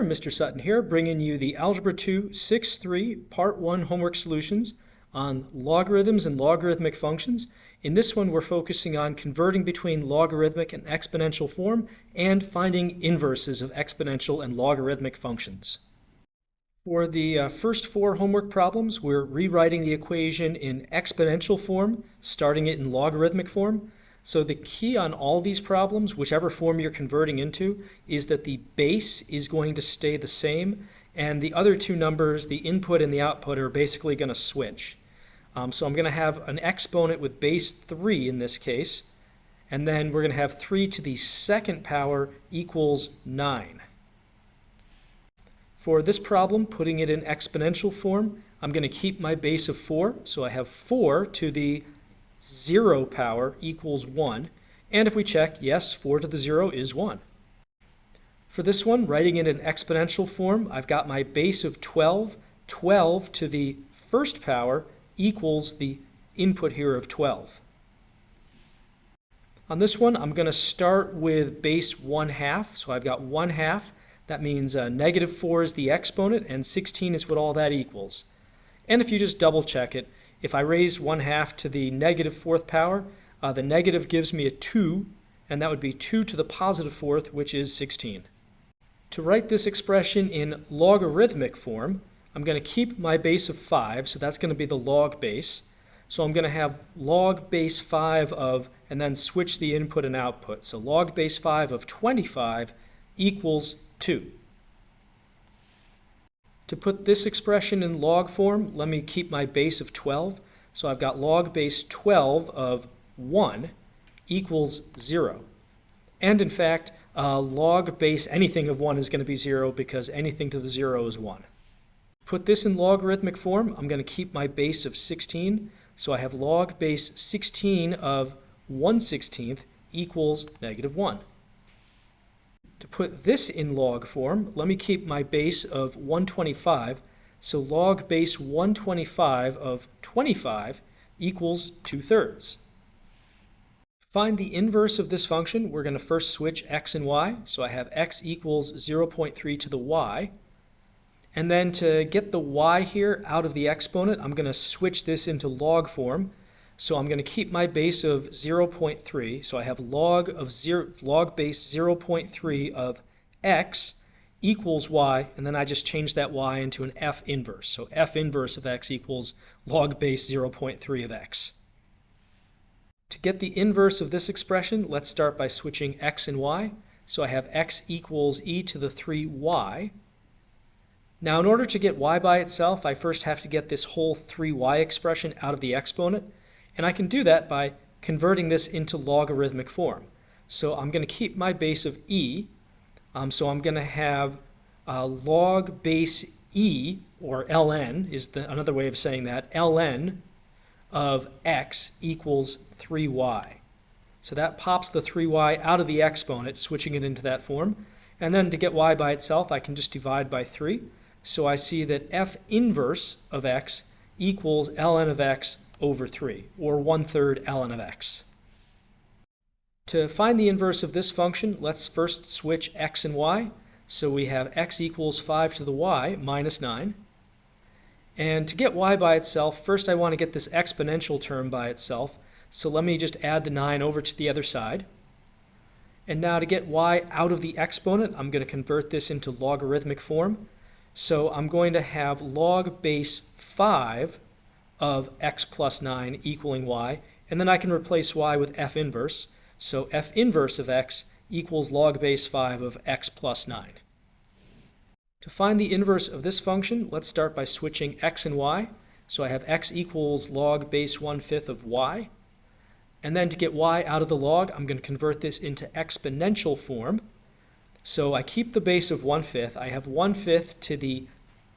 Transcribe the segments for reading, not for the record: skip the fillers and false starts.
Mr. Sutton here, bringing you the Algebra 2 6-3 Part 1 homework solutions on logarithms and logarithmic functions. In this one, we're focusing on converting between logarithmic and exponential form and finding inverses of exponential and logarithmic functions. For the first 4 homework problems, we're rewriting the equation in exponential form, starting it in logarithmic form. So the key on all these problems, whichever form you're converting into, is that the base is going to stay the same, and the other two numbers, the input and the output, are basically going to switch. So I'm going to have an exponent with base 3 in this case, and then we're going to have 3 to the second power equals 9. For this problem, putting it in exponential form, I'm going to keep my base of 4, so I have 4 to the 0 power equals 1, and if we check, yes, 4 to the 0 is 1. For this one, writing it in exponential form, I've got my base of 12. 12 to the first power equals the input here of 12. On this one, I'm going to start with base 1/2, so I've got 1/2. That means negative 4 is the exponent, and 16 is what all that equals. And if you just double check it, if I raise 1/2 to the negative 4th power, the negative gives me a 2, and that would be 2 to the positive 4th, which is 16. To write this expression in logarithmic form, I'm going to keep my base of 5, so that's going to be the log base. So I'm going to have log base 5 of, and then switch the input and output. So log base 5 of 25 equals 2. To put this expression in log form, let me keep my base of 12. So I've got log base 12 of 1 equals 0. And in fact, log base anything of 1 is going to be 0 because anything to the 0 is 1. Put this in logarithmic form, I'm going to keep my base of 16. So I have log base 16 of 1/16 equals negative 1. To put this in log form, let me keep my base of 125. So log base 125 of 25 equals 2/3. Find the inverse of this function. We're going to first switch x and y. So I have x equals 0.3 to the y. And then to get the y here out of the exponent, I'm going to switch this into log form. So I'm going to keep my base of 0.3. So I have log base 0.3 of x equals y, and then I just change that y into an f inverse. So f inverse of x equals log base 0.3 of x. To get the inverse of this expression, let's start by switching x and y. So I have x equals e to the 3y. Now in order to get y by itself, I first have to get this whole 3y expression out of the exponent. And I can do that by converting this into logarithmic form. So I'm going to keep my base of e. So I'm going to have log base e, or ln is another way of saying that, ln of x equals 3y. So that pops the 3y out of the exponent, switching it into that form. And then to get y by itself, I can just divide by 3. So I see that f inverse of x equals ln of x over 3, or 1/3 ln of x. To find the inverse of this function, let's first switch x and y. So we have x equals 5 to the y minus 9. And to get y by itself, first I want to get this exponential term by itself. So let me just add the 9 over to the other side. And now to get y out of the exponent, I'm going to convert this into logarithmic form. So I'm going to have log base 5 of x plus 9 equaling y, and then I can replace y with f inverse. So f inverse of x equals log base 5 of x plus 9. To find the inverse of this function, let's start by switching x and y. So I have x equals log base 1/5 of y. And then to get y out of the log, I'm going to convert this into exponential form. So I keep the base of 1/5. I have 1/5 to the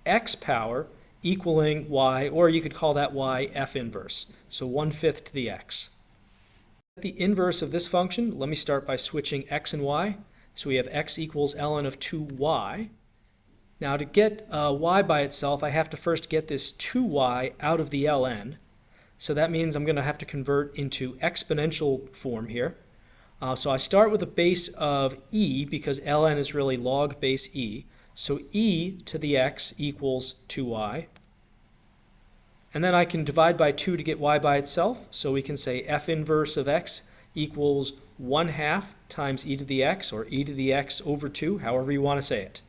x power equaling y, or you could call that y f inverse. So 1/5 to the x. The inverse of this function, let me start by switching x and y. So we have x equals ln of 2y. Now to get y by itself, I have to first get this 2y out of the ln. So that means I'm going to have to convert into exponential form here. So I start with a base of e because ln is really log base e. So e to the x equals 2y. And then I can divide by 2 to get y by itself. So we can say f inverse of x equals 1/2 times e to the x, or e to the x over 2, however you want to say it.